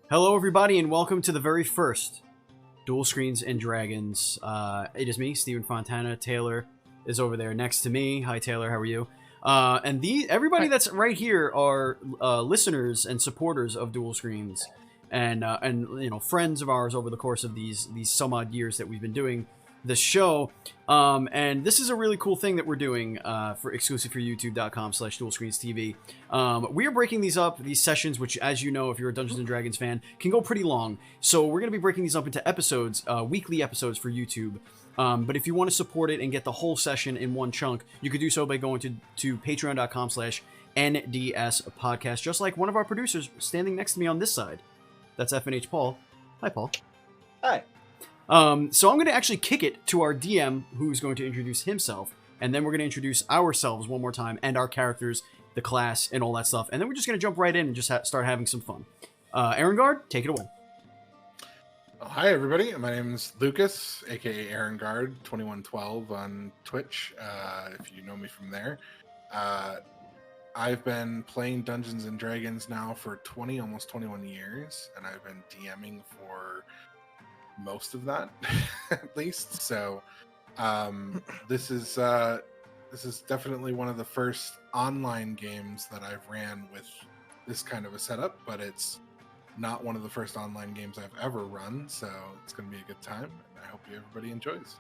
Hello, everybody, and welcome to the very first Dual Screens and Dragons. It is me, Stephen Fontana. Taylor is over there next to me. Hi, Taylor. How are you? Everybody Hi. that's right here are listeners and supporters of Dual Screens, and friends of ours over the course of these some odd years that we've been doing this show. And this is a really cool thing that we're doing for exclusive for youtube.com/dualscreens.tv. We are breaking these sessions, which, as you know, if you're a Dungeons and Dragons fan, can go pretty long. So we're going to be breaking these up into episodes, weekly episodes for YouTube. But if you want to support it and get the whole session in one chunk, you could do so by going to patreon.com/NDS podcast, just like one of our producers standing next to me on this side. That's FNHPaul. Hi, Paul. Hi. So I'm going to actually kick it to our DM, who's going to introduce himself, and then we're going to introduce ourselves one more time, and our characters, the class, and all that stuff, and then we're just going to jump right in and just start having some fun. Erengard, take it away. Oh, hi, everybody. My name is Lucas, aka Erengard2112 on Twitch, if you know me from there. I've been playing Dungeons and Dragons now for almost 21 years, and I've been DMing for most of that, at least. So this is definitely one of the first online games that I've ran with this kind of a setup, but it's not one of the first online games I've ever run, so it's going to be a good time, and I hope everybody enjoys.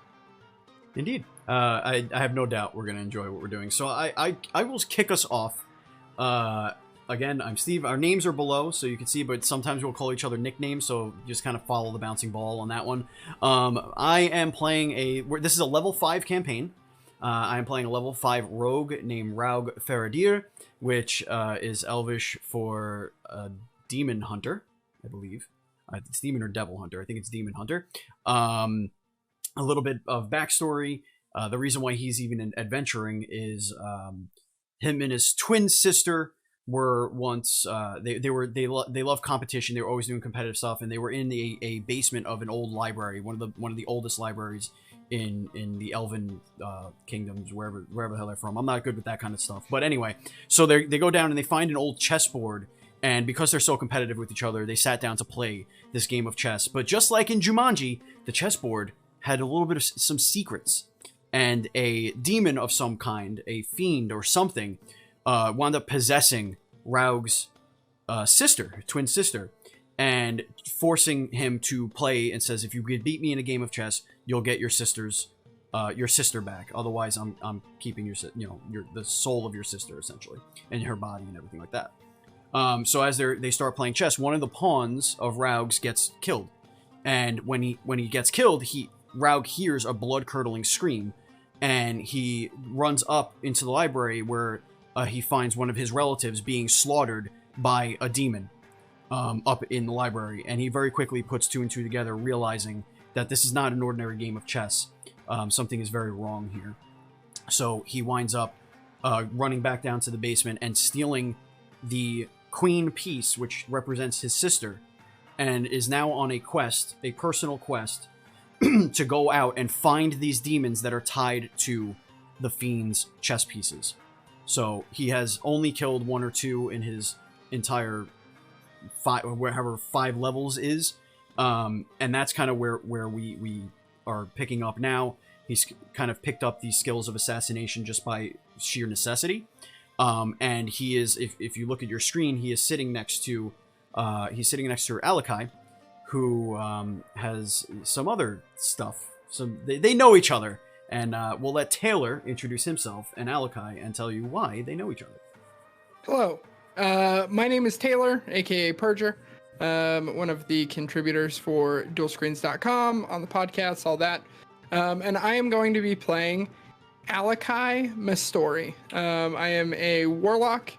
Indeed. I have no doubt we're going to enjoy what we're doing. So I will kick us off. Again, I'm Steve. Our names are below, so you can see, but sometimes we'll call each other nicknames, so just kind of follow the bouncing ball on that one. I am playing this is a level 5 campaign. I am playing a level 5 rogue named Raug Faradir, which is Elvish for Demon Hunter, I believe. It's Demon or Devil Hunter. I think it's Demon Hunter. A little bit of backstory. The reason why he's even adventuring is him and his twin sister were once they love competition. They were always doing competitive stuff, and they were in a basement of an old library, one of the oldest libraries in the Elven kingdoms, wherever the hell they're from. I'm not good with that kind of stuff, but anyway, so they go down and they find an old chessboard, and because they're so competitive with each other, they sat down to play this game of chess. But just like in Jumanji, the chessboard had a little bit of some secrets, and a demon of some kind, a fiend or something, wound up possessing Raug's twin sister, and forcing him to play, and says, if you could beat me in a game of chess, you'll get your sister back. Otherwise, I'm keeping the soul of your sister, essentially, and her body and everything like that. So as they start playing chess, one of the pawns of Raug's gets killed, and when he gets killed, Raug hears a blood-curdling scream, and he runs up into the library where he finds one of his relatives being slaughtered by a demon up in the library, and he very quickly puts two and two together, realizing that this is not an ordinary game of chess. Something is very wrong here. So he winds up running back down to the basement and stealing the queen piece, which represents his sister, and is now on a personal quest, to go out and find these demons that are tied to the fiend's chess pieces. So he has only killed one or two in his entire five levels is, and that's kind of where we are picking up now. He's kind of picked up these skills of assassination just by sheer necessity, and he is, if you look at your screen, he is sitting next to Alakai, who has some other stuff. They know each other, and we'll let Taylor introduce himself and Alakai and tell you why they know each other. Hello. My name is Taylor, aka Purger. One of the contributors for dualscreens.com on the podcast, all that. And I am going to be playing Alakai Mistori. I am a warlock.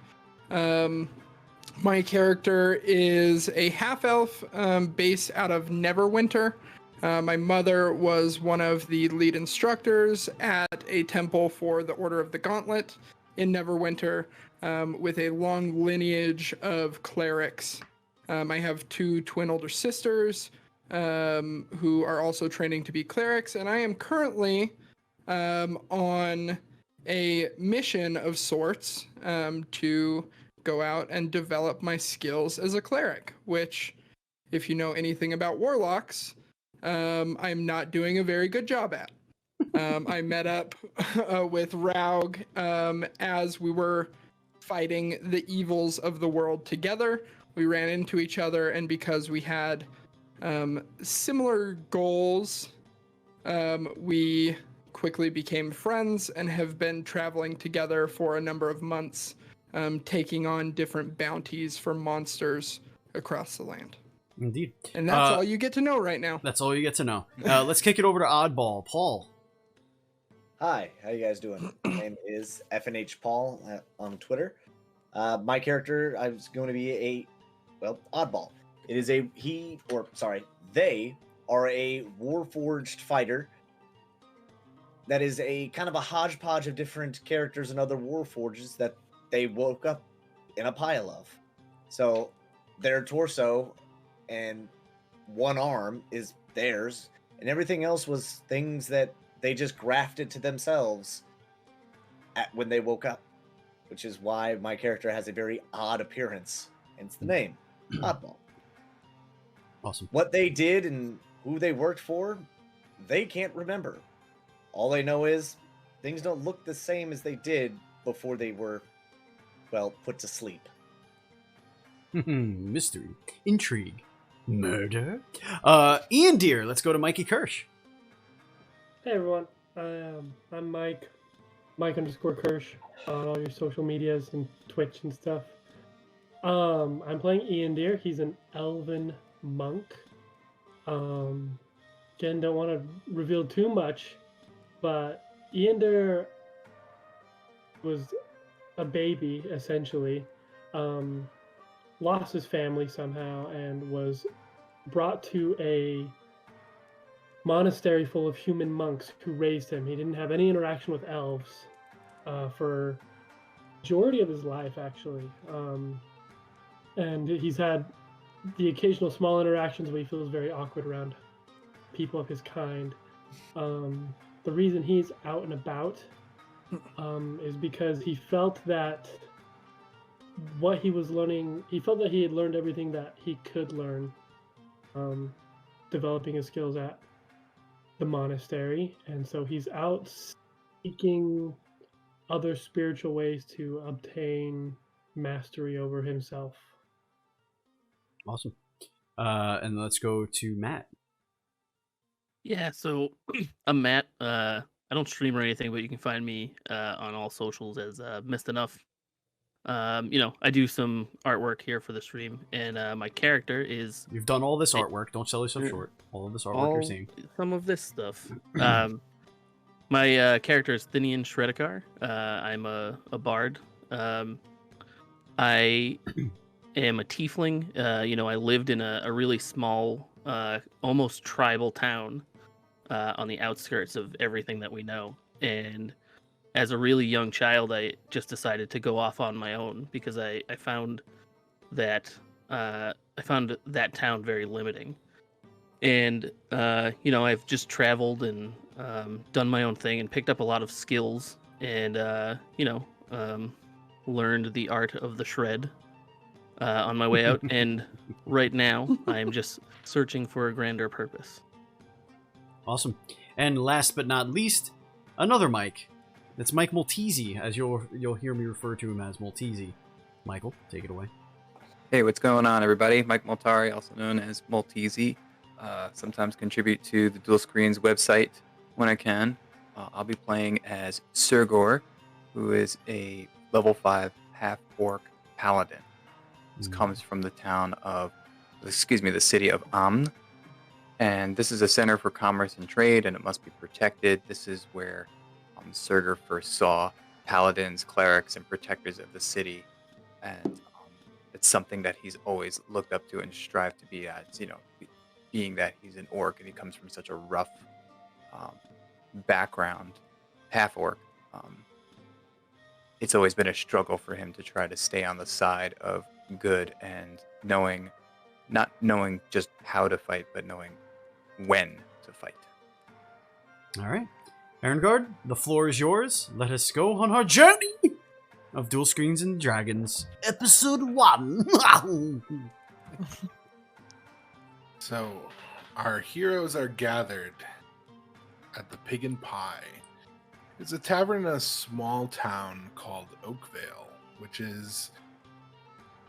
My character is a half-elf based out of Neverwinter. My mother was one of the lead instructors at a temple for the Order of the Gauntlet in Neverwinter, with a long lineage of clerics. I have two twin older sisters who are also training to be clerics, and I am currently on a mission of sorts to go out and develop my skills as a cleric, which if you know anything about warlocks, I'm not doing a very good job at. I met up with Raug as we were fighting the evils of the world together. We ran into each other, and because we had similar goals, we quickly became friends and have been traveling together for a number of months, taking on different bounties for monsters across the land. Indeed. And that's all you get to know right now. That's all you get to know. Let's kick it over to Oddball. Paul. Hi, how you guys doing? My name is FNHPaul on Twitter. My character, I was going to be oddball. It is they are a warforged fighter that is a kind of a hodgepodge of different characters and other warforges that they woke up in a pile of. So their torso and one arm is theirs, and everything else was things that they just grafted to themselves when they woke up, which is why my character has a very odd appearance, hence the name, Oddball. Awesome. What they did and who they worked for, they can't remember. All they know is things don't look the same as they did before they were, put to sleep. Mystery, intrigue, murder. Ian Deere, let's go to Mikey Kirsch. Hey everyone, I'm Mike _Kirsch on all your social medias and Twitch and stuff. I'm playing Ian Deere. He's an elven monk. Again, don't want to reveal too much, but Ian Deere was a baby, essentially. Lost his family somehow and was brought to a monastery full of human monks who raised him. He didn't have any interaction with elves for majority of his life, actually. And he's had the occasional small interactions where he feels very awkward around people of his kind. The reason he's out and about is because he felt that what he was learning, he felt that he had learned everything that he could learn, developing his skills at the monastery, and so he's out seeking other spiritual ways to obtain mastery over himself. Awesome. And let's go to Matt. Yeah, so I'm Matt. I don't stream or anything, but you can find me on all socials as Mistahnuff. I do some artwork here for the stream, and my character is... You've done all this artwork. Don't sell yourself short. All of this artwork you're seeing. Some of this stuff. My character is Thinian Shredikar. I'm a bard. I am a tiefling. I lived in a really small, almost tribal town on the outskirts of everything that we know. And as a really young child, I just decided to go off on my own because I found that town very limiting. And I've just traveled and done my own thing and picked up a lot of skills and learned the art of the shred on my way out. And right now, I'm just searching for a grander purpose. Awesome. And last but not least, another Mike. That's Mike Maltese, as you'll hear me refer to him as Maltese. Michael, take it away. Hey, what's going on, everybody? Mike Maltari, also known as Maltese. Sometimes contribute to the Dual Screens website when I can. I'll be playing as Surgor, who is a level 5 half-orc paladin. This comes from the city of Amn. And this is a center for commerce and trade, and it must be protected. This is where Surgor first saw paladins, clerics, and protectors of the city. And it's something that he's always looked up to and strived to be as, being that he's an orc and he comes from such a rough background, half-orc. It's always been a struggle for him to try to stay on the side of good and not knowing just how to fight, but knowing when to fight. All right. Erengard, the floor is yours. Let us go on our journey of Dual Screens and Dragons, Episode 1. So, our heroes are gathered at the Pig and Pie. It's a tavern in a small town called Oakvale, which is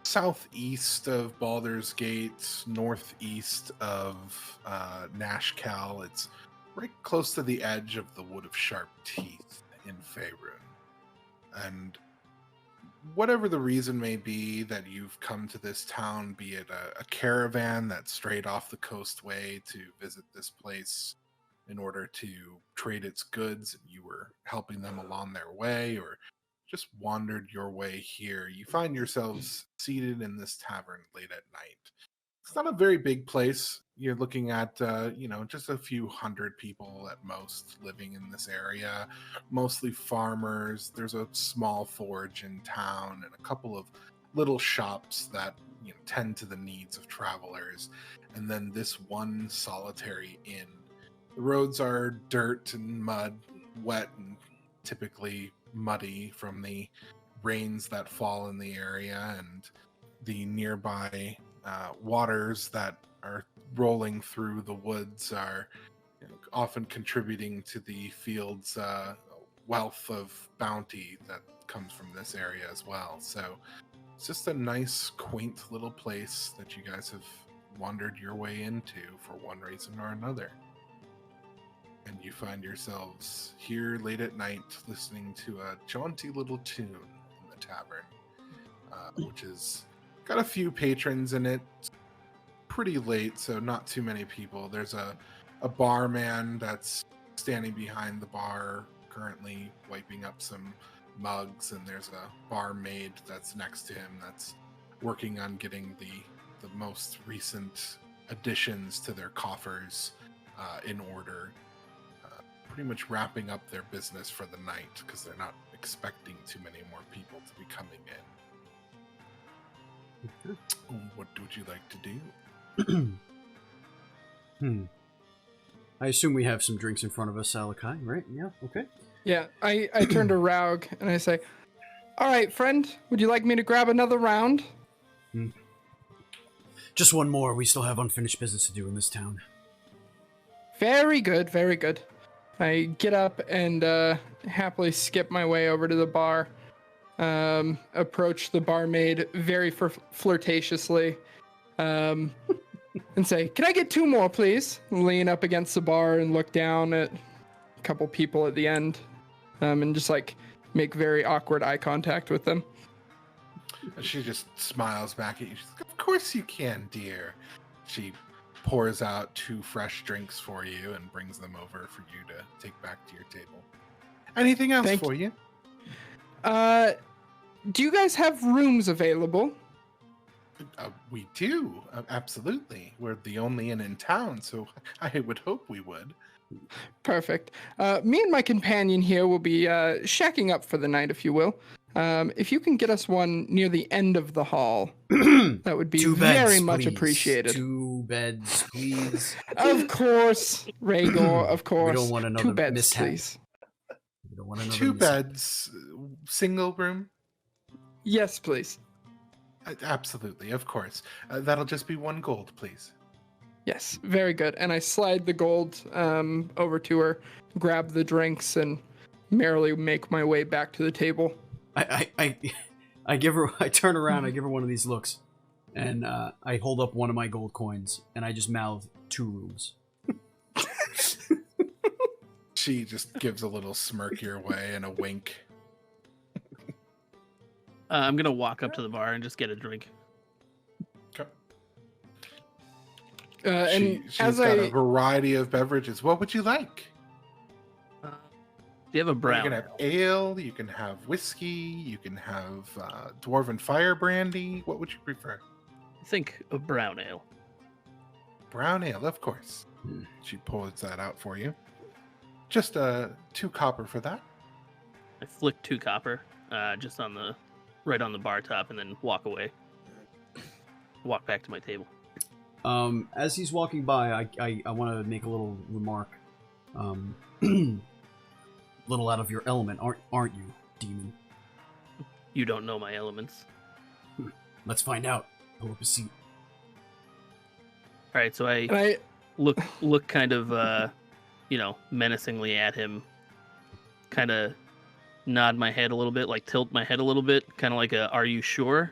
southeast of Baldur's Gate, northeast of Nashkel. It's right close to the edge of the Wood of Sharp Teeth in Faerun. And whatever the reason may be that you've come to this town, be it a caravan that strayed off the coastway to visit this place in order to trade its goods, and you were helping them along their way, or just wandered your way here, you find yourselves seated in this tavern late at night. It's not a very big place. You're looking at, just a few hundred people at most living in this area, mostly farmers. There's a small forge in town and a couple of little shops that tend to the needs of travelers. And then this one solitary inn. The roads are dirt and mud, wet and typically muddy from the rains that fall in the area, and the nearby waters that are rolling through the woods are often contributing to the field's wealth of bounty that comes from this area as well. So it's just a nice, quaint little place that you guys have wandered your way into for one reason or another. And you find yourselves here late at night listening to a jaunty little tune in the tavern, which has got a few patrons in it. It's pretty late, so not too many people. There's a barman that's standing behind the bar, currently wiping up some mugs, and there's a barmaid that's next to him that's working on getting the most recent additions to their coffers in order. Pretty much wrapping up their business for the night because they're not expecting too many more people to be coming in. What would you like to do? I assume we have some drinks in front of us, Salakai, right? Yeah, okay. Yeah, I turn to Raug and I say, all right, friend, would you like me to grab another round? Just one more. We still have unfinished business to do in this town. Very good, very good. I get up and happily skip my way over to the bar, approach the barmaid very flirtatiously, and say, can I get 2 more, please? Lean up against the bar and look down at a couple people at the end, and just make very awkward eye contact with them. And she just smiles back at you. She's like, of course you can, dear. She pours out 2 fresh drinks for you and brings them over for you to take back to your table. Anything else for you? Do you guys have rooms available? We do, absolutely. We're the only inn in town, so I would hope we would. Perfect. Me and my companion here will be shacking up for the night, if you will. If you can get us one near the end of the hall, that would be very much appreciated. 2 beds, please. Of course, Rhaegar, of course. We don't want another 2 beds, mishap. please. We don't want another 2 mishap. beds, single room? Yes, please. Absolutely, of course. That'll just be 1 gold, please. Yes, very good. And I slide the gold over to her, grab the drinks, and merrily make my way back to the table. I give her. I turn around. I give her one of these looks, and I hold up one of my gold coins, and I just mouth 2 rooms. She just gives a little smirk your way and a wink. I'm gonna walk up to the bar and just get a drink. Okay. And She's as got a variety of beverages. What would you like? Do you have a You brown? can have ale, you can have whiskey, you can have dwarven fire brandy. What would you prefer? I think a brown ale. Brown ale, of course. She pulls that out for you. Just 2 copper for that. I flick 2 copper, just right on the bar top, and then walk away. Walk back to my table. As he's walking by, I want to make a little remark. Little out of your element, aren't you, demon? You don't know my elements. Let's find out. Pull up a seat. right, so And I look kind of menacingly at him, kind of nod my head a little bit, like tilt my head a little bit, kind of like a "Are you sure?"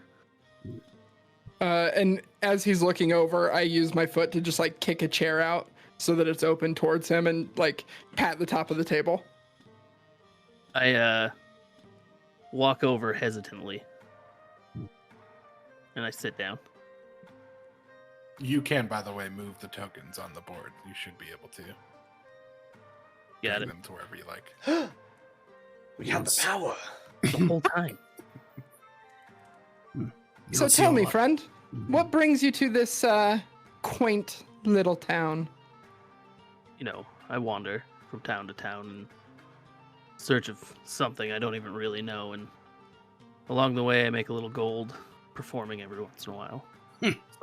and as he's looking over, I use my foot to just like kick a chair out so that it's open towards him and like pat the top of the table. I walk over hesitantly, and I sit down. You can, by the way, move the tokens on the board. You should be able to. Got Bring it. them to wherever you like. We have the power. The whole time. You So don't see tell a me, lot. friend, what brings you to this quaint little town? I wander from town to town in search of something I don't even really know, and along the way I make a little gold performing every once in a while.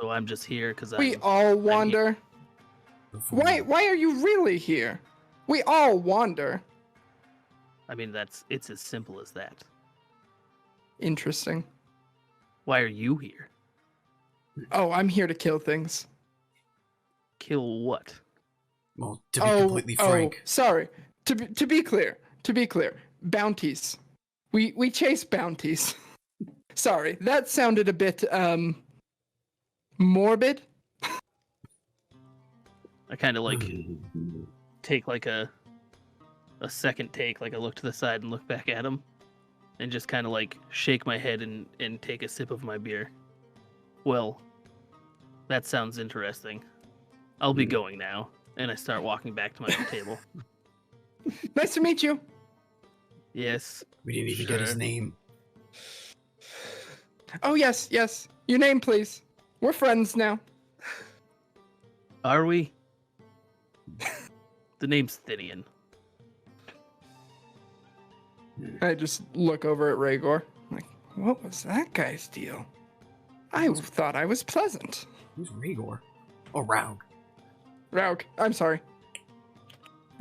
So I'm just here because We all wander. Why are you really here? We all wander. I mean, it's as simple as that. Interesting. Why are you here? Oh, I'm here to kill things. Kill what? Well, to be completely frank, sorry. To be clear, bounties. We chase bounties. Sorry, that sounded a bit morbid. I kind of like take like a second take, like I look to the side and look back at him, and just kind of like shake my head and take a sip of my beer. Well, that sounds interesting. I'll be going now, and I start walking back to my own table. Nice to meet you. Yes, we didn't even get his Sure. name. Oh yes. Your name, please. We're friends now. are we? The name's Thynian. I just look over at Rhaegor. Like, what was that guy's deal? I thought I was pleasant. Who's Rhaegor? Oh, Raug. Raug, I'm sorry.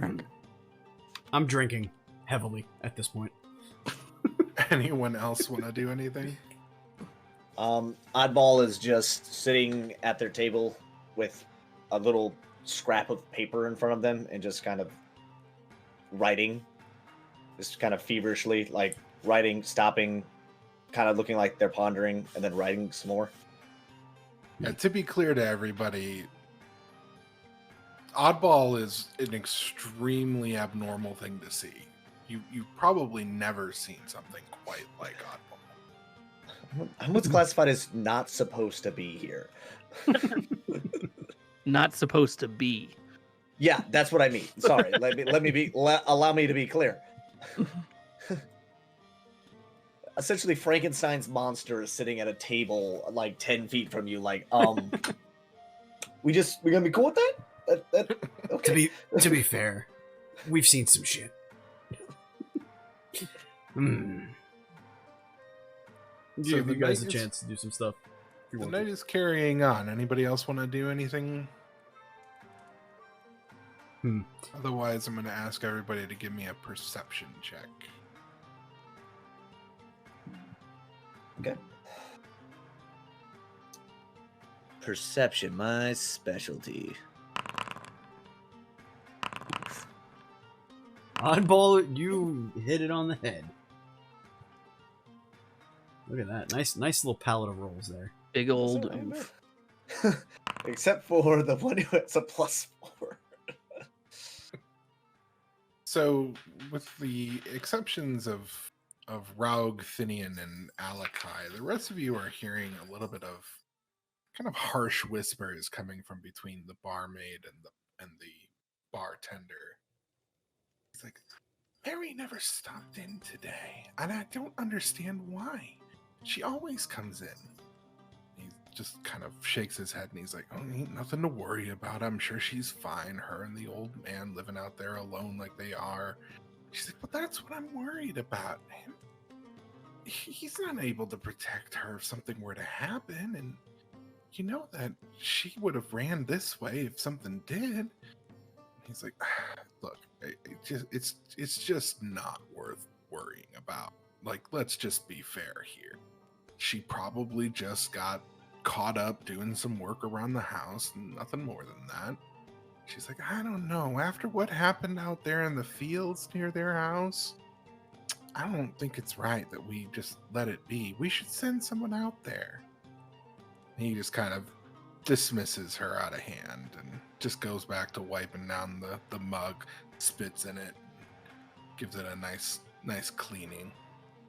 Raug. I'm drinking heavily at this point. Anyone else want to do anything? Oddball is just sitting at their table with a little scrap of paper in front of them and just kind of writing, just kind of feverishly, like writing, stopping, kind of looking like they're pondering, and then writing some more. To be clear to everybody, Oddball is an extremely abnormal thing to see. You've probably never seen something quite like Oddball. What's classified as not supposed to be here? Not supposed to be. Yeah, that's what I mean. Sorry, allow me to be clear. Essentially, Frankenstein's monster is sitting at a table like 10 feet from you. Like, we're gonna be cool with that? Okay. To be fair, we've seen some shit. Give the you guys a night is- chance to do some stuff. If you The want night to. is carrying on. Anybody else want to do anything? Otherwise, I'm going to ask everybody to give me a perception check. Okay. Perception, my specialty. Oddball, you hit it on the head. Look at that. Nice little palette of rolls there. Big old That's all right, oof. Except for the one who has a +4. So, with the exceptions of Raug, Thynian, and Alakai, the rest of you are hearing a little bit of kind of harsh whispers coming from between the barmaid and the bartender. It's like, Mary never stopped in today, and I don't understand why. She always comes in. He just kind of shakes his head and he's like, oh, ain't nothing to worry about. I'm sure she's fine. Her and the old man living out there alone like they are. She's like, but that's what I'm worried about. He's not able to protect her if something were to happen, and you know that she would have ran this way if something did. He's like, look, it's just not worth worrying about. Like, let's just be fair here. She probably just got caught up doing some work around the house, nothing more than that. She's like, I don't know. After what happened out there in the fields near their house, I don't think it's right that we just let it be. We should send someone out there. And he just kind of dismisses her out of hand and just goes back to wiping down the mug, spits in it, gives it a nice cleaning.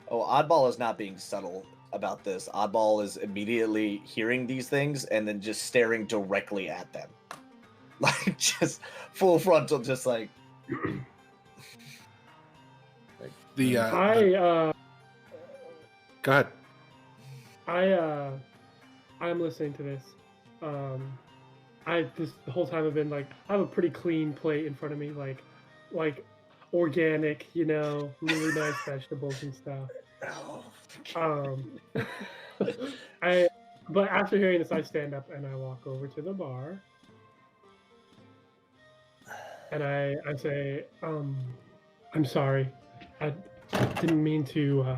Oh, Oddball is not being subtle about this. Oddball is immediately hearing these things and then just staring directly at them. Like, just full frontal, just like... Go ahead. I'm listening to this. The whole time I've been like, I have a pretty clean plate in front of me, like organic, really nice vegetables and stuff. But after hearing this, I stand up and I walk over to the bar, and I say, I'm sorry, I didn't mean to,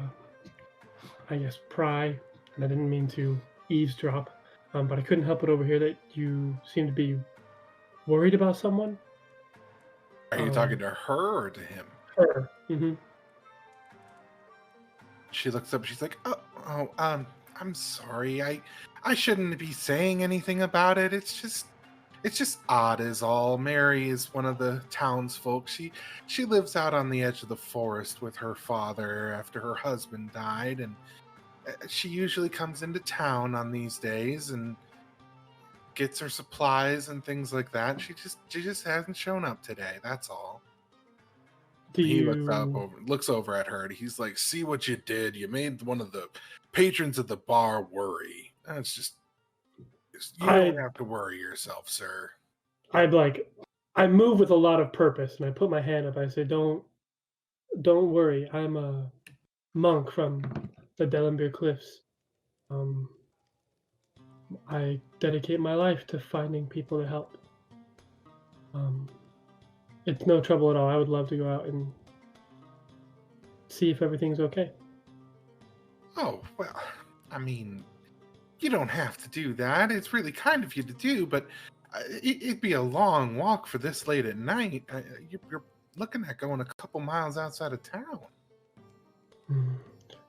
I guess, pry, and I didn't mean to eavesdrop, but I couldn't help it over here that you seem to be worried about someone. Are you talking to her or to him? Her. Mm-hmm. She looks up. She's like, I'm sorry. I shouldn't be saying anything about it. It's just odd is all. Mary is one of the townsfolk. She lives out on the edge of the forest with her father after her husband died, and she usually comes into town on these days and gets her supplies and things like that. She just hasn't shown up today. That's all. Looks over at her, and he's like, "See what you did? You made one of the patrons of the bar worry. That's just you don't have to worry yourself, sir." I move with a lot of purpose, and I put my hand up. I say, "Don't worry. I'm a monk from the Dellenbeer Cliffs. I dedicate my life to finding people to help. It's no trouble at all. I would love to go out and see if everything's okay." Oh, well, I mean, you don't have to do that. It's really kind of you to do, but it'd be a long walk for this late at night. You're looking at going a couple miles outside of town.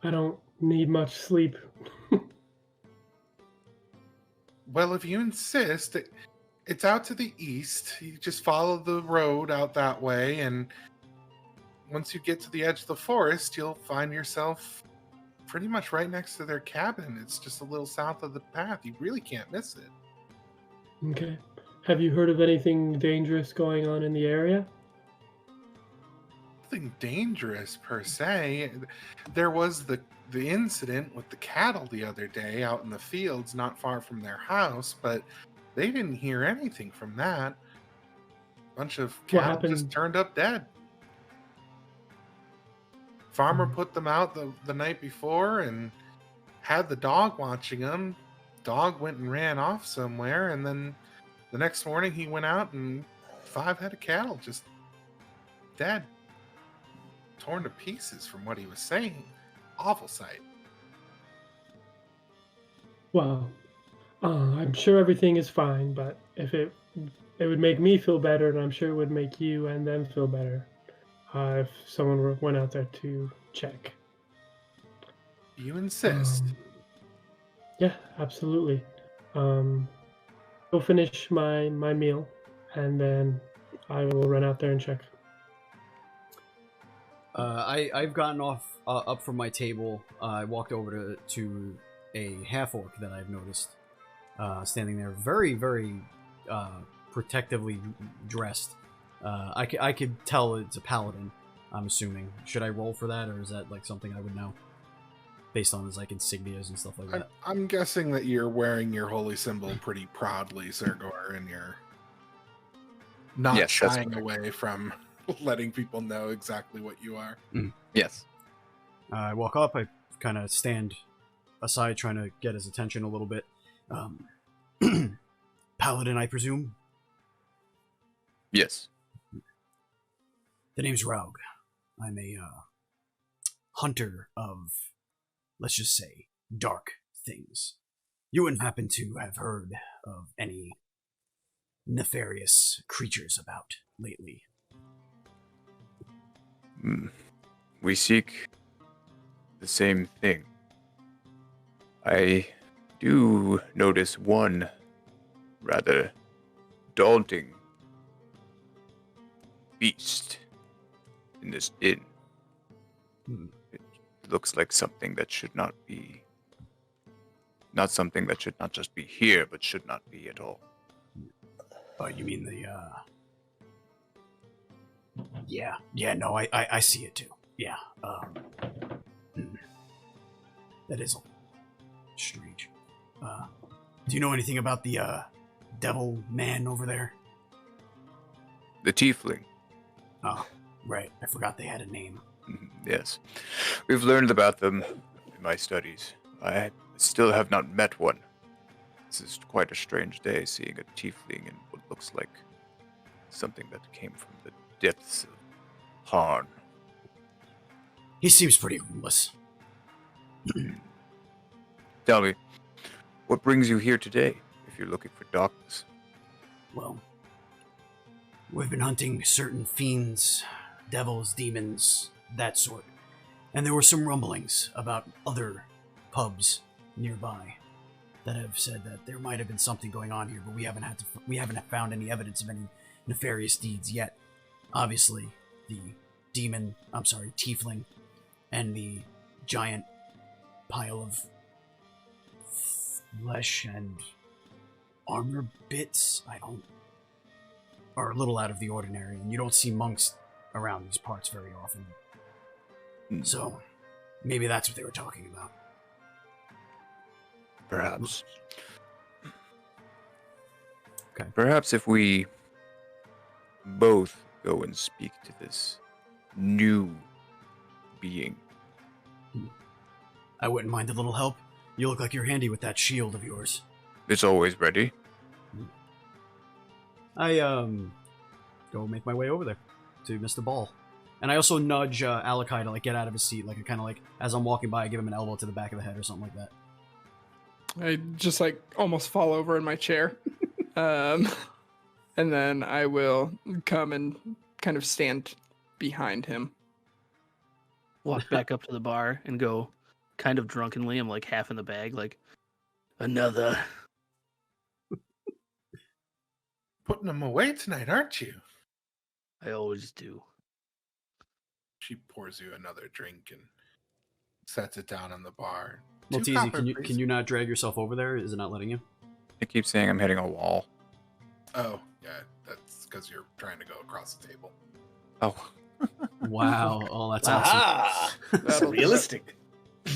I don't need much sleep. Well, if you insist, it's out to the east. You just follow the road out that way, and once you get to the edge of the forest, you'll find yourself pretty much right next to their cabin. It's just a little south of the path. You really can't miss it. Okay. Have you heard of anything dangerous going on in the area? Nothing dangerous per se. There was the incident with the cattle the other day out in the fields not far from their house, but they didn't hear anything from that. A bunch of cattle just turned up dead. Farmer put them out the night before and had the dog watching them. Dog went and ran off somewhere, and then the next morning he went out and 5 head of cattle just dead. Torn to pieces from what he was saying. Awful sight. Well, I'm sure everything is fine, but if it would make me feel better, and I'm sure it would make you and them feel better if someone went out there to check. You insist. Yeah, absolutely. Go finish my meal, and then I will run out there and check. I've gotten up from my table. I walked over to a half-orc that I've noticed standing there, very, very protectively dressed. I could tell it's a paladin, I'm assuming. Should I roll for that, or is that like something I would know based on his like insignias and stuff like that? I'm guessing that you're wearing your holy symbol pretty proudly, Sergor, and you're not shying away from letting people know exactly what you are. Yes. I walk up. I kind of stand aside, trying to get his attention a little bit. Paladin, I presume? Yes. The name's Raug. I'm a hunter of, let's just say, dark things. You wouldn't happen to have heard of any nefarious creatures about lately? We seek the same thing. I do notice one rather daunting beast in this inn. It looks like something that should not be... Not something that should not just be here, but should not be at all. Oh, you mean the, Yeah, no, I see it too. Yeah, that is strange. Do you know anything about the, devil man over there? The tiefling. Oh, right, I forgot they had a name. Yes. We've learned about them in my studies. I still have not met one. This is quite a strange day, seeing a tiefling in what looks like something that came from the depths of Harn. He seems pretty homeless. Tell me, what brings you here today, if you're looking for darkness? Well, we've been hunting certain fiends, devils, demons, that sort. And there were some rumblings about other pubs nearby that have said that there might have been something going on here, but we haven't found any evidence of any nefarious deeds yet. Obviously, the tiefling, and the giant pile of flesh and armor bits, are a little out of the ordinary, and you don't see monks around these parts very often. So, maybe that's what they were talking about. Perhaps. Okay. Perhaps if we both go and speak to this new being. I wouldn't mind a little help. You look like you're handy with that shield of yours. It's always ready. I, go make my way over there to Mr. Ball. And I also nudge Alakai to, like, get out of his seat. Like, I kind of, like, as I'm walking by, I give him an elbow to the back of the head or something like that. I just like almost fall over in my chair. And then I will come and kind of stand behind him. Walk back up to the bar and go kind of drunkenly. I'm like half in the bag, like, another. Putting them away tonight, aren't you? I always do. She pours you another drink and sets it down on the bar. Well, 2 Teasy, copper, can please. you not drag yourself over there? Is it not letting you? It keeps saying I'm hitting a wall. Oh, yeah, that's because you're trying to go across the table. Oh. Wow. Oh, that's awesome. Aha! That'll- Realistic.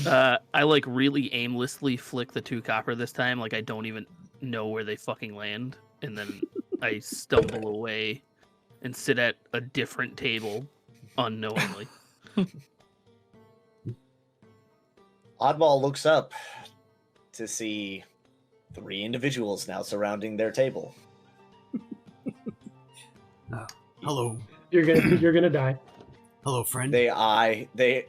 I like really aimlessly flick the 2 copper this time. Like I don't even know where they fucking land, and then I stumble away and sit at a different table unknowingly. Oddball looks up to see 3 individuals now surrounding their table. Hello. You're gonna die. Hello, friend. Oddball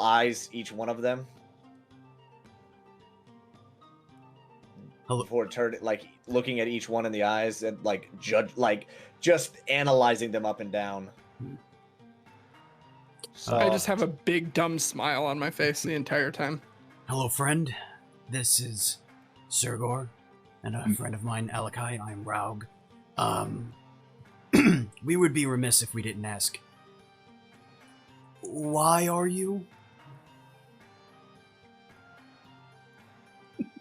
eyes each one of them Hello. before looking at each one in the eyes and just analyzing them up and down. I just have a big dumb smile on my face the entire time. Hello, friend. This is Sergor, and a friend of mine, Alakai. I am Raug. We would be remiss if we didn't ask. Why are you?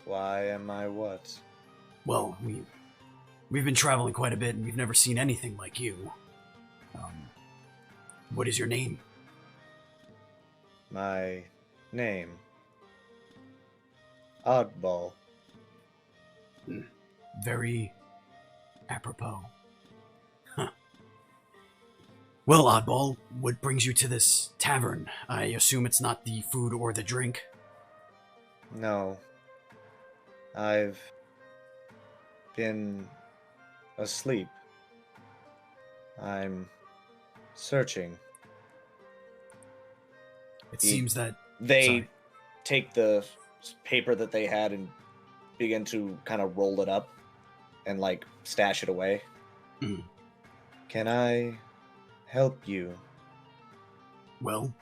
Why am I what? Well, we've been traveling quite a bit, and we've never seen anything like you. What is your name? My name. Oddball. Very apropos. Huh. Well, Oddball, what brings you to this tavern? I assume it's not the food or the drink. No. I've been asleep. I'm searching. It seems that They Sorry. take the paper that they had and begin to kind of roll it up and like stash it away. Mm. Can I help you? Well,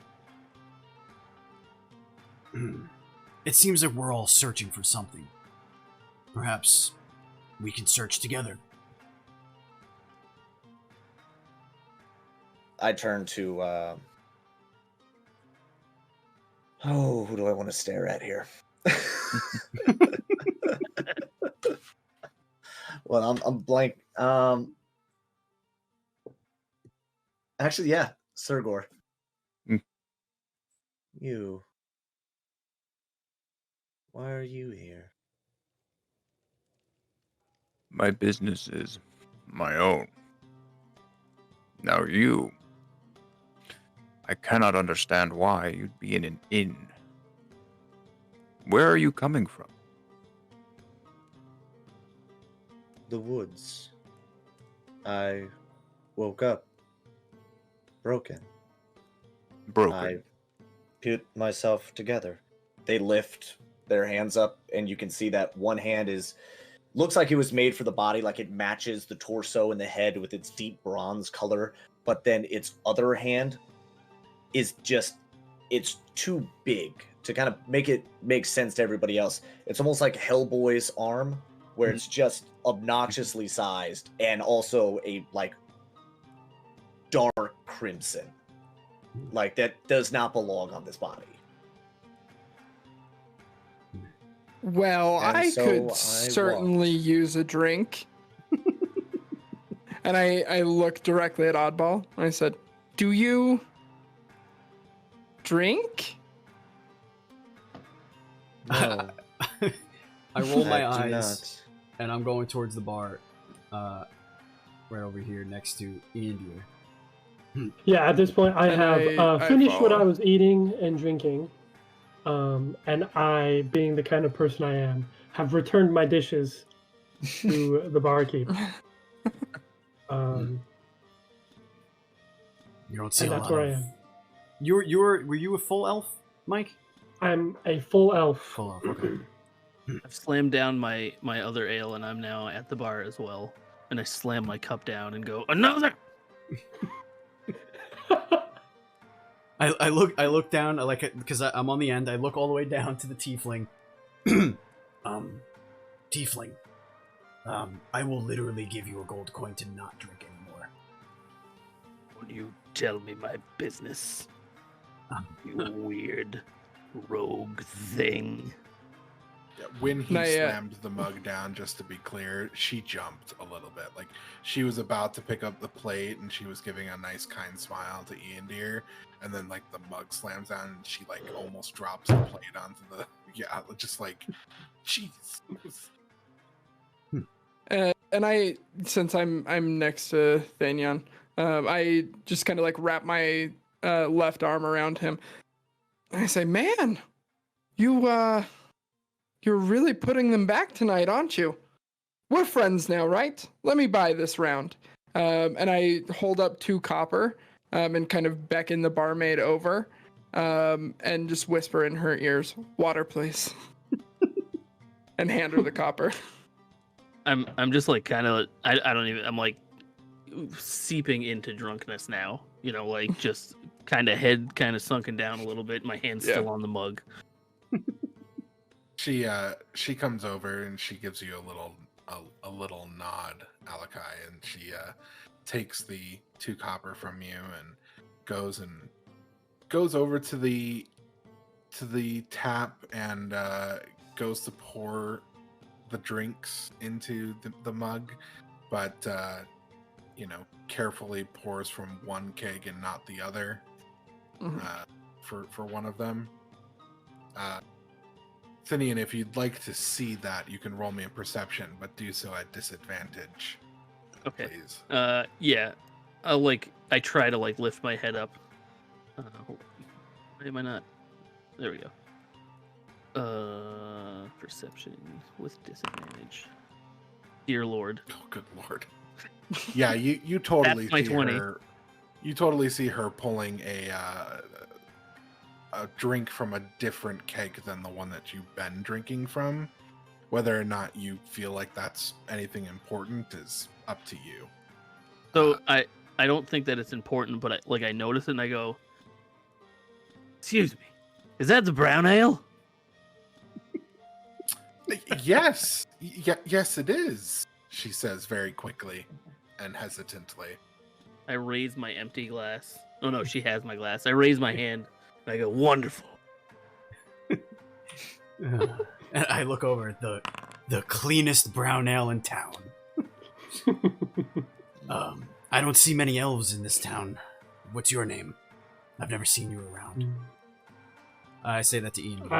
it seems that we're all searching for something. Perhaps we can search together. I turn to who do I want to stare at here? Well, I'm blank. Actually, yeah, Sergor. Mm. You. Why are you here? My business is my own. Now you. I cannot understand why you'd be in an inn. Where are you coming from? The woods. I woke up broken. Broken. I put myself together. They lift their hands up, and you can see that one hand looks like it was made for the body, like it matches the torso and the head with its deep bronze color, but then its other hand is it's too big to kind of make it make sense to everybody else. It's almost like Hellboy's arm, where it's just obnoxiously sized and also a like dark crimson. Like that does not belong on this body. Well, And I so could I certainly use a drink. And I looked directly at Oddball and I said, "Do you drink?" No, I roll my I do eyes, and I'm going towards the bar, right over here next to India. Yeah, at this point, I And have I finished what I follow. was eating and drinking. And I, being the kind of person I am, have returned my dishes to the barkeep. You don't see And a that's lot where of. I am. Were you a full elf, Mike? I'm a full elf. Full elf. Okay. I've slammed down my other ale, and I'm now at the bar as well. And I slam my cup down and go, "Another!" I look down. I like it because I'm on the end. I look all the way down to the tiefling. Tiefling. I will literally give you a gold coin to not drink anymore. Would you tell me my business? You weird rogue thing. Yeah, when he Not yet. slammed the mug down, just to be clear, she jumped a little bit. Like she was about to pick up the plate and she was giving a nice kind smile to Ian Deer, and then like the mug slams down and she like almost drops the plate onto the just like jeez. And I, since I'm next to Thanyan, I just kind of like wrap my left arm around him. And I say, "Man, you're really putting them back tonight, aren't you? We're friends now, right? Let me buy this round." And I hold up 2 copper and kind of beckon the barmaid over and just whisper in her ears, "Water, please." And hand her the copper. I'm just like kind of I don't even I'm like seeping into drunkenness now. You know, like just kind of head kind of sunken down a little bit. My hand's still on the mug. She comes over and she gives you a little nod, Alakai, and she takes the 2 copper from you and goes over to the tap and goes to pour the drinks into the mug, but carefully pours from one keg and not the other. For one of them. Finian, if you'd like to see that, you can roll me a perception, but do so at disadvantage. Okay. Please. Yeah. I try to like lift my head up. Why am I not? There we go. Perception with disadvantage. Dear Lord. Oh, good Lord. Yeah, you totally That's my see 20. her. You totally see her pulling a drink from a different keg than the one that you've been drinking from. Whether or not you feel like that's anything important is up to you. So I don't think that it's important, but I notice it and I go, "Excuse me, is that the brown ale?" Yes, yes, it is. She says very quickly and hesitantly. I raise my empty glass. Oh no, she has my glass. I raise my hand and I go, "Wonderful." And I look over at the cleanest brown ale in town. I don't see many elves in this town. What's your name? I've never seen you around. I say that to Ian.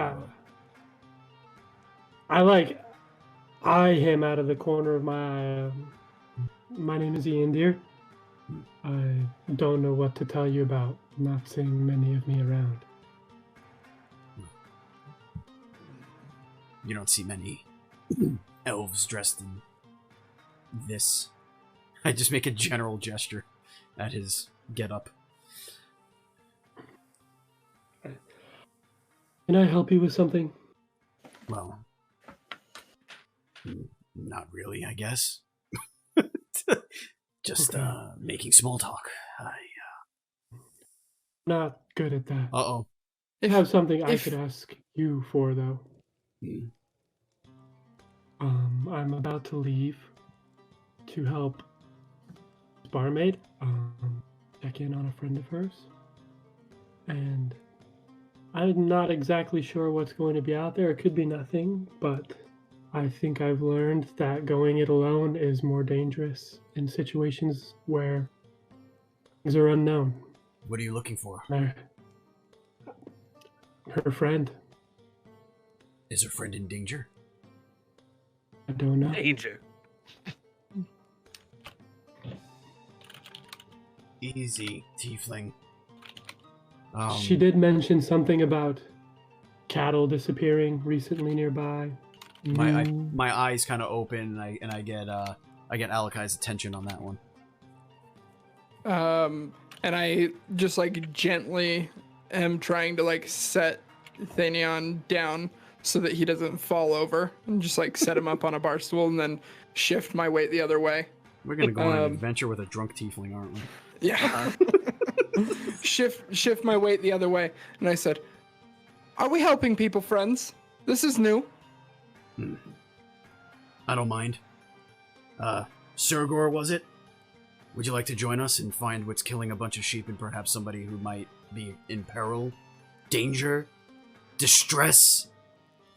I eye him out of the corner of my eye. My name is Ian, dear. I don't know what to tell you about not seeing many of me around. You don't see many elves dressed in this. I just make a general gesture at his getup. Can I help you with something? Well, not really, I guess. Just making small talk. Not good at that. Uh-oh. I have something I could ask you for, though. I'm about to leave to help barmaid check in on a friend of hers. And I'm not exactly sure what's going to be out there. It could be nothing, but I think I've learned that going it alone is more dangerous in situations where things are unknown. What are you looking for? Her friend. Is her friend in danger? I don't know. Danger. Easy, tiefling. She did mention something about cattle disappearing recently nearby. My eyes kind of open, and I get Alakai's attention on that one. And I just gently am trying to set Thanion down so that he doesn't fall over, and just set him up on a bar stool and then shift my weight the other way. We're gonna go on an adventure with a drunk tiefling, aren't we? Yeah. Shift my weight the other way, and I said, "Are we helping people, friends? This is new." I don't mind. Surgor, was it? Would you like to join us and find what's killing a bunch of sheep and perhaps somebody who might be in peril, danger, distress?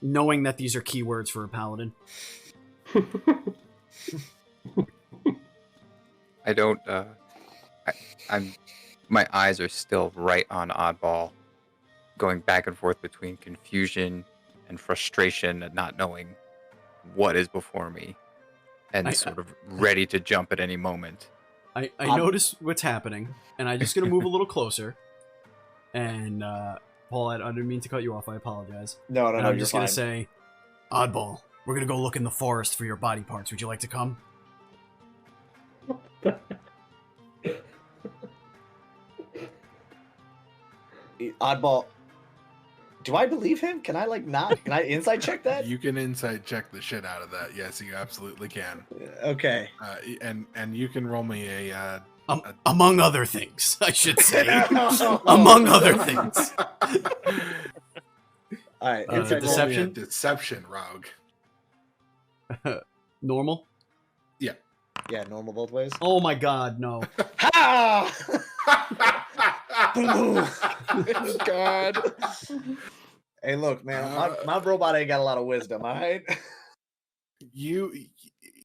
Knowing that these are keywords for a paladin. I don't. My eyes are still right on Oddball, going back and forth between confusion and frustration and not knowing what is before me, and sort of ready to jump at any moment. I notice what's happening, and I'm just gonna move a little closer. And Paul, I didn't mean to cut you off. I apologize. No, I'm just you're gonna fine. say, Oddball, we're gonna go look in the forest for your body parts. Would you like to come? Oddball, do I believe him? Can I not? Can I inside check that? You can inside check the shit out of that. Yes, you absolutely can. Okay. And you can roll me a among other things, I should say. Among other things. All right. Inside Deception? Deception, Rogue. Normal? Yeah, normal both ways. Oh my god, no. Ha! God. Hey, look, man, my robot ain't got a lot of wisdom, all right? You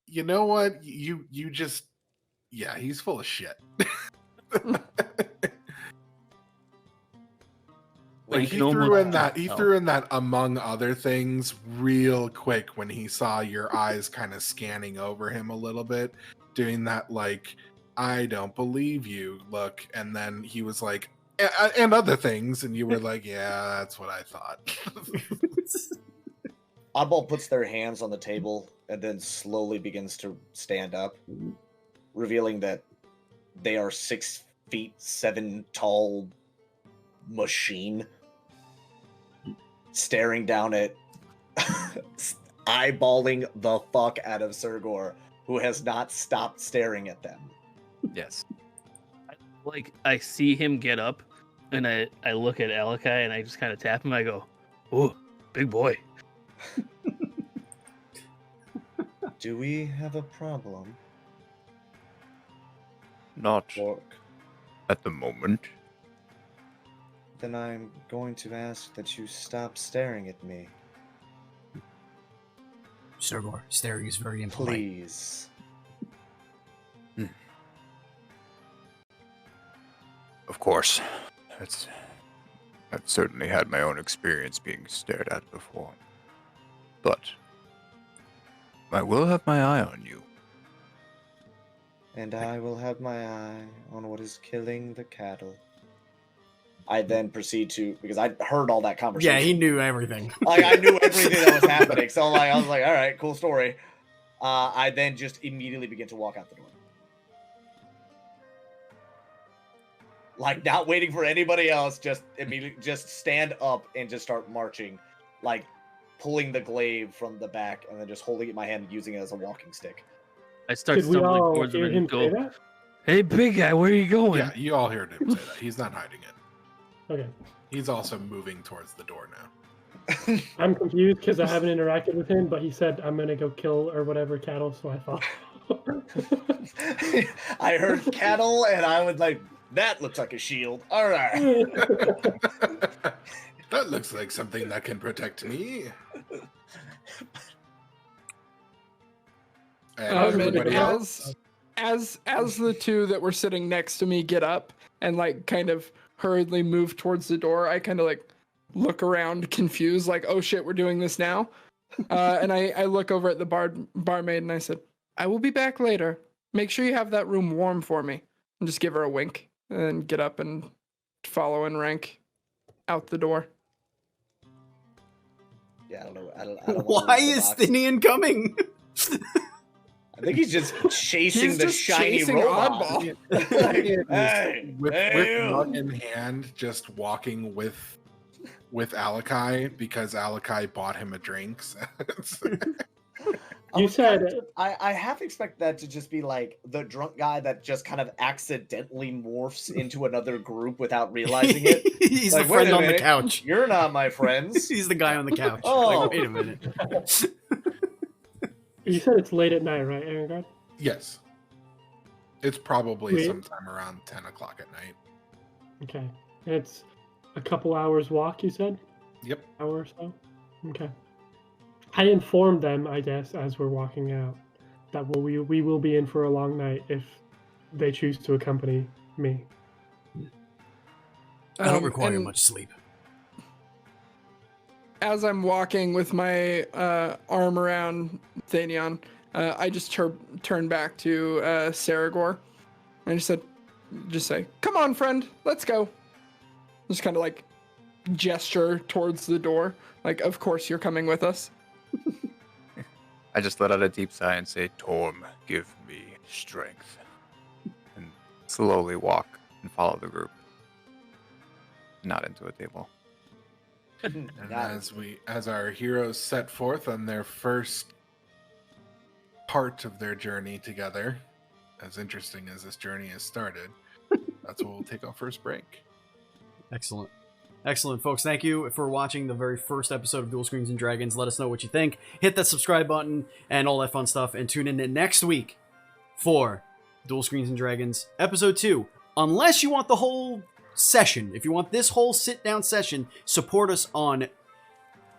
know what? You just... Yeah, he's full of shit. He threw in that among other things real quick when he saw your eyes kind of scanning over him a little bit, doing that I don't believe you look, and then he was like, and other things, and you were like, yeah, that's what I thought. Oddball puts their hands on the table and then slowly begins to stand up, revealing that they are 6'7" tall machine staring down at eyeballing the fuck out of Surgor, who has not stopped staring at them. Yes. Like, I see him get up, and I look at Alakai, and I just kind of tap him. I go, "Ooh, big boy." Do we have a problem? Not Orc? at the moment. Then I'm going to ask that you stop staring at me. Surgor, staring is very impolite. Please. Of course. I've certainly had my own experience being stared at before. But I will have my eye on you. And I will have my eye on what is killing the cattle. I then proceed to, because I heard all that conversation. Yeah, he knew everything. Like, I knew everything that was happening. So like, I was like, all right, cool story. I then just immediately begin to walk out the door. Like, not waiting for anybody else, just immediately just stand up and just start marching. Like, pulling the glaive from the back and then just holding it in my hand and using it as a walking stick. I start Did we stumbling all towards him hear and him say go, that? "Hey, big guy, where are you going?" Yeah, you all heard him say that. He's not hiding it. Okay. He's also moving towards the door now. I'm confused because I haven't interacted with him, but he said I'm gonna go kill or whatever cattle, so I thought. I heard cattle and I was like, that looks like a shield. All right. That looks like something that can protect me. And And everybody else. as the two that were sitting next to me get up and like kind of hurriedly move towards the door, I kind of like look around confused, like, oh shit, we're doing this now. And I look over at the barmaid and I said, I will be back later. Make sure you have that room warm for me. And just give her a wink and then get up and follow in rank out the door. Yeah, I don't know. I don't Why is Thinian coming? I think he's just chasing He's the just shiny chasing robot. Oddball. Like, hey, with hey, mug in hand, just walking with Alakai because Alakai bought him a drink. You said I half expect that to just be like the drunk guy that just kind of accidentally morphs into another group without realizing it. He's Like, the wait friend a on the minute, couch. You're not my friends. He's the guy on the couch. Oh. Like, wait a minute. you said it's late at night, right, Erengard? Yes. It's probably Wait. sometime around 10 o'clock at night. Okay. It's a couple hours walk, you said? Yep. Hour or so? Okay. I informed them, I guess, as we're walking out, that we will be in for a long night if they choose to accompany me. I don't require and much sleep. As I'm walking with my arm around Thanion, I just turn back to Saragor. And just say, come on, friend, let's go. Just kind of like gesture towards the door. Like, of course you're coming with us. I just let out a deep sigh and say, Torm, give me strength. And slowly walk and follow the group. Not into a table. And Got it. as our heroes set forth on their first part of their journey together, as interesting as this journey has started, that's where we'll take our first break. Excellent. Excellent, folks. Thank you for watching the very first episode of Duel Screens and Dragons. Let us know what you think. Hit that subscribe button and all that fun stuff. And tune in next week for Duel Screens and Dragons Episode 2. Unless you want the whole session. If you want this whole sit-down session, support us on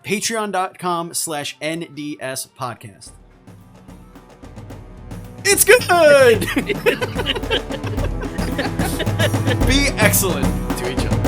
patreon.com/NDS podcast. It's good! Be excellent to each other.